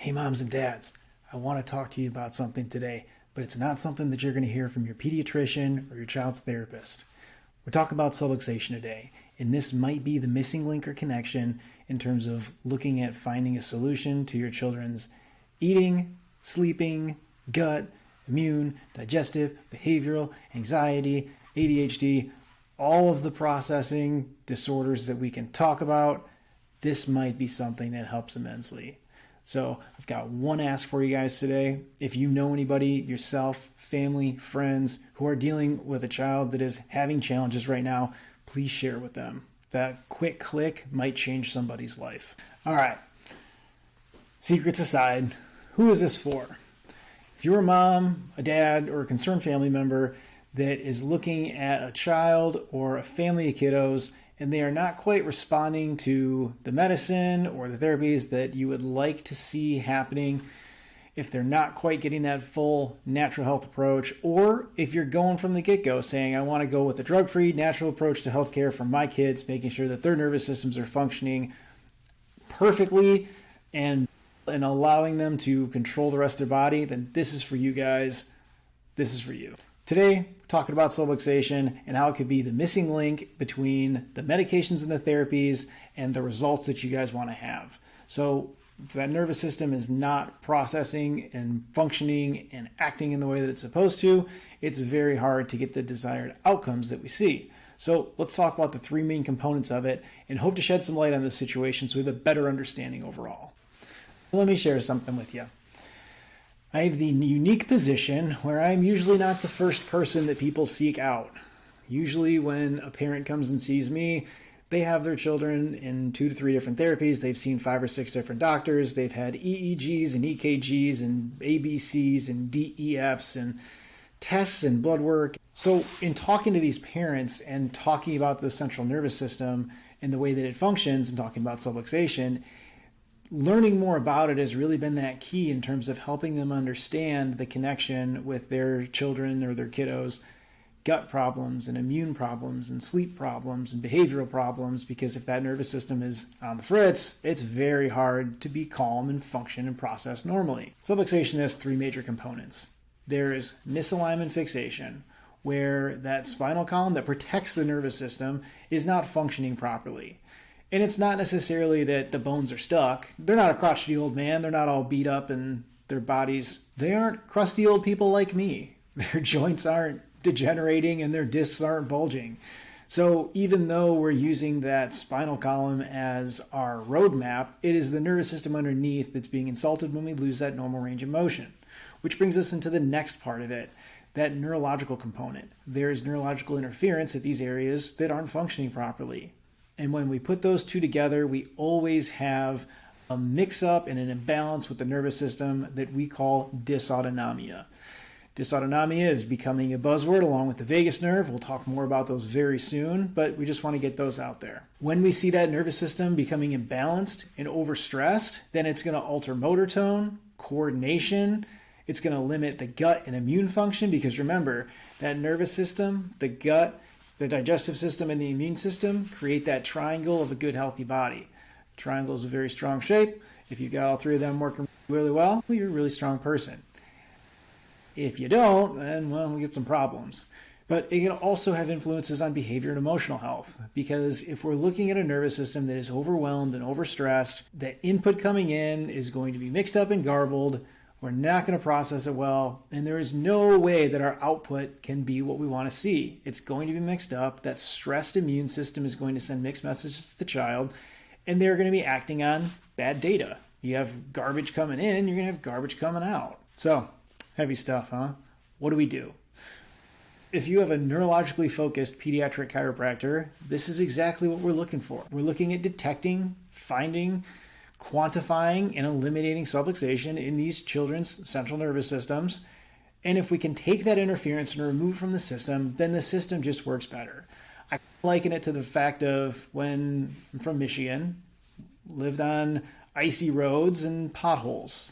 Hey moms and dads, I want to talk to you about something today, but it's not something that you're going to hear from your pediatrician or your child's therapist. We're talking about subluxation today, and this might be the missing link or connection in terms of looking at finding a solution to your children's eating, sleeping, gut, immune, digestive, behavioral, anxiety, ADHD, all of the processing disorders that we can talk about. This might be something that helps immensely. So I've got one ask for you guys today. If you know anybody, yourself, family, friends, who are dealing with a child that is having challenges right now, please share with them. That quick click might change somebody's life. All right, secrets aside, who is this for? If you're a mom, a dad, or a concerned family member that is looking at a child or a family of kiddos and they are not quite responding to the medicine or the therapies that you would like to see happening, if they're not quite getting that full natural health approach, or if you're going from the get-go saying, I want to go with a drug-free natural approach to healthcare for my kids, making sure that their nervous systems are functioning perfectly and allowing them to control the rest of their body, then this is for you guys. This is for you. Today, we're talking about subluxation and how it could be the missing link between the medications and the therapies and the results that you guys want to have. So if that nervous system is not processing and functioning and acting in the way that it's supposed to, it's very hard to get the desired outcomes that we see. So let's talk about the three main components of it and hope to shed some light on this situation so we have a better understanding overall. Let me share something with you. I have the unique position where I'm usually not the first person that people seek out. Usually when a parent comes and sees me, they have their children in 2 to 3 different therapies. They've seen 5 or 6 different doctors. They've had EEGs and EKGs and ABCs and DEFs and tests and blood work. So in talking to these parents and talking about the central nervous system and the way that it functions and talking about subluxation, learning more about it has really been that key in terms of helping them understand the connection with their children or their kiddos' gut problems and immune problems and sleep problems and behavioral problems, because if that nervous system is on the fritz, it's very hard to be calm and function and process normally. Subluxation has 3 major components. There is misalignment fixation, where that spinal column that protects the nervous system is not functioning properly. And it's not necessarily that the bones are stuck. They're not a crotchety old man. They're not all beat up in their bodies. They aren't crusty old people like me. Their joints aren't degenerating and their discs aren't bulging. So even though we're using that spinal column as our roadmap, it is the nervous system underneath that's being insulted when we lose that normal range of motion. Which brings us into the next part of it, that neurological component. There's neurological interference at these areas that aren't functioning properly. And when we put those two together, we always have a mix-up and an imbalance with the nervous system that we call dysautonomia. Dysautonomia is becoming a buzzword along with the vagus nerve. We'll talk more about those very soon, but we just want to get those out there. When we see that nervous system becoming imbalanced and overstressed, then it's going to alter motor tone, coordination. It's going to limit the gut and immune function, because remember, that nervous system, the gut, the digestive system, and the immune system create that triangle of a good, healthy body. Triangle is a very strong shape. If you've got all 3 of them working really well, you're a really strong person. If you don't, then, well, we get some problems. But it can also have influences on behavior and emotional health, because if we're looking at a nervous system that is overwhelmed and overstressed, the input coming in is going to be mixed up and garbled. We're not going to process it well, and there is no way that our output can be what we want to see. It's going to be mixed up. That stressed immune system is going to send mixed messages to the child, and they're going to be acting on bad data. You have garbage coming in, you're going to have garbage coming out. So, heavy stuff, huh? What do we do? If you have a neurologically focused pediatric chiropractor, this is exactly what we're looking for. We're looking at detecting, finding, quantifying, and eliminating subluxation in these children's central nervous systems. And if we can take that interference and remove from the system, then the system just works better. I liken it to the fact of when I'm from Michigan, lived on icy roads and potholes.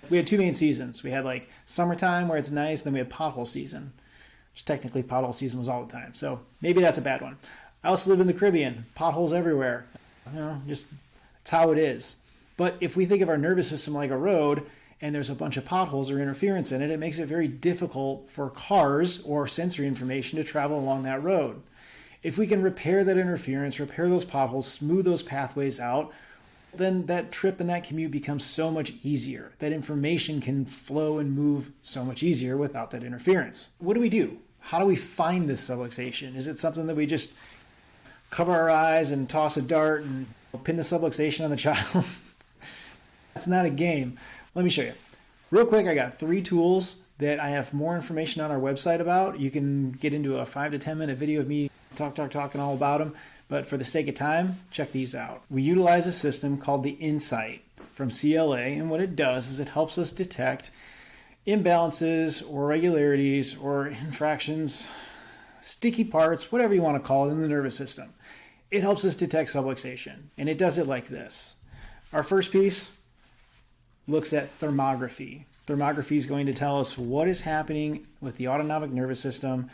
We had 2 main seasons. We had like summertime where it's nice, then we had pothole season, which technically pothole season was all the time. So maybe that's a bad one. I also live in the Caribbean, potholes everywhere. Just it's how it is. But if we think of our nervous system like a road and there's a bunch of potholes or interference in it, it makes it very difficult for cars or sensory information to travel along that road. If we can repair that interference, repair those potholes, smooth those pathways out, then that trip and that commute becomes so much easier. That information can flow and move so much easier without that interference. What do? How do we find this subluxation? Is it something that we just cover our eyes and toss a dart and pin the subluxation on the child? That's not a game. Let me show you. Real quick, I got 3 tools that I have more information on our website about. You can get into a 5 to 10 minute video of me talking all about them. But for the sake of time, check these out. We utilize a system called the Insight from CLA. And what it does is it helps us detect imbalances or irregularities or infractions, sticky parts, whatever you want to call it in the nervous system. It helps us detect subluxation. And it does it like this. Our first piece looks at thermography. Thermography is going to tell us what is happening with the autonomic nervous system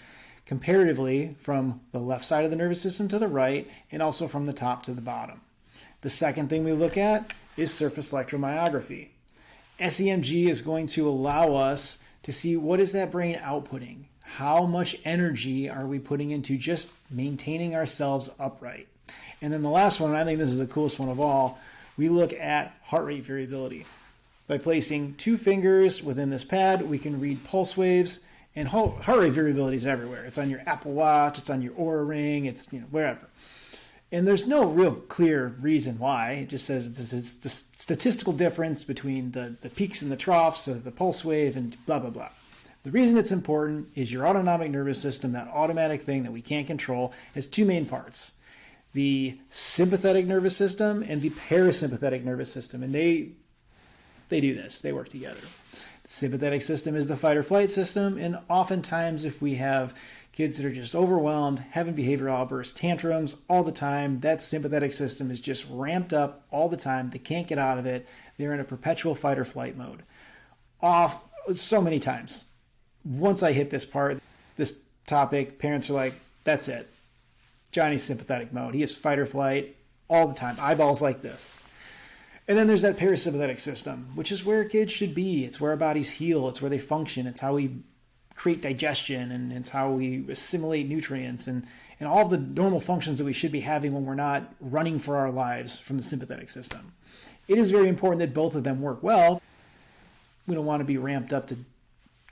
comparatively from the left side of the nervous system to the right, and also from the top to the bottom. The second thing we look at is surface electromyography. SEMG is going to allow us to see what is that brain outputting. How much energy are we putting into just maintaining ourselves upright? And then the last one, and I think this is the coolest one of all, we look at heart rate variability. By placing 2 fingers within this pad, we can read pulse waves, and heart rate variability is everywhere. It's on your Apple Watch, it's on your Oura Ring, it's wherever. And there's no real clear reason why. It just says it's a statistical difference between the peaks and the troughs of the pulse wave and blah, blah, blah. The reason it's important is your autonomic nervous system, that automatic thing that we can't control, has 2 main parts. The sympathetic nervous system and the parasympathetic nervous system. And they do this. They work together. The sympathetic system is the fight or flight system. And oftentimes if we have kids that are just overwhelmed, having behavioral outbursts, tantrums all the time, that sympathetic system is just ramped up all the time. They can't get out of it. They're in a perpetual fight or flight mode. Off so many times. Once I hit this part, this topic, parents are like, that's it. Johnny's sympathetic mode. He is fight or flight all the time. Eyeballs like this. And then there's that parasympathetic system, which is where kids should be. It's where our bodies heal. It's where they function. It's how we create digestion, and it's how we assimilate nutrients and all of the normal functions that we should be having when we're not running for our lives from the sympathetic system. It is very important that both of them work well. We don't want to be ramped up to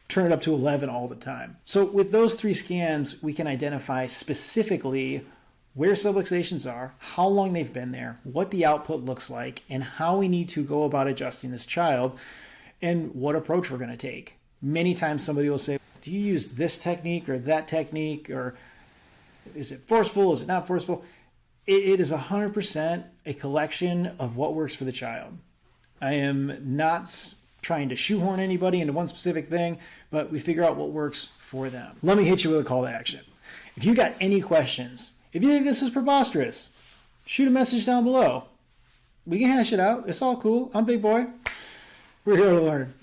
turn it up to 11 all the time. So with those 3 scans, we can identify specifically where subluxations are, how long they've been there, what the output looks like, and how we need to go about adjusting this child, and what approach we're going to take. Many times somebody will say, do you use this technique or that technique, or is it forceful, is it not forceful? It is 100% a collection of what works for the child. I am not trying to shoehorn anybody into one specific thing, but we figure out what works for them. Let me hit you with a call to action. If you got any questions, if you think this is preposterous, shoot a message down below. We can hash it out. It's all cool. I'm Big Boy. We're here to learn.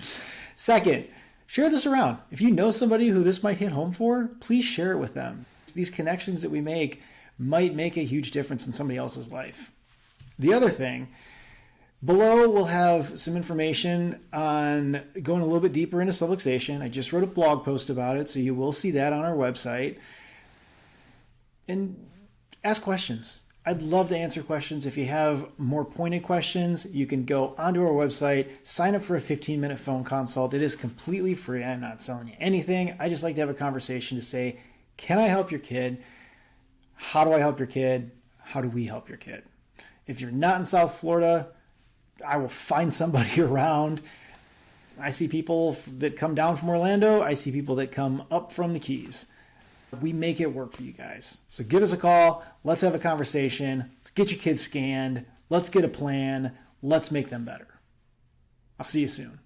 Second, share this around. If you know somebody who this might hit home for, please share it with them. These connections that we make might make a huge difference in somebody else's life. The other thing, below we'll have some information on going a little bit deeper into subluxation. I just wrote a blog post about it, so you will see that on our website. And ask questions. I'd love to answer questions. If you have more pointed questions, you can go onto our website, sign up for a 15-minute phone consult. It is completely free. I'm not selling you anything. I just like to have a conversation to say, can I help your kid? How do I help your kid? How do we help your kid? If you're not in South Florida, I will find somebody around. I see people that come down from Orlando. I see people that come up from the Keys. We make it work for you guys. So give us a call. Let's have a conversation. Let's get your kids scanned. Let's get a plan. Let's make them better. I'll see you soon.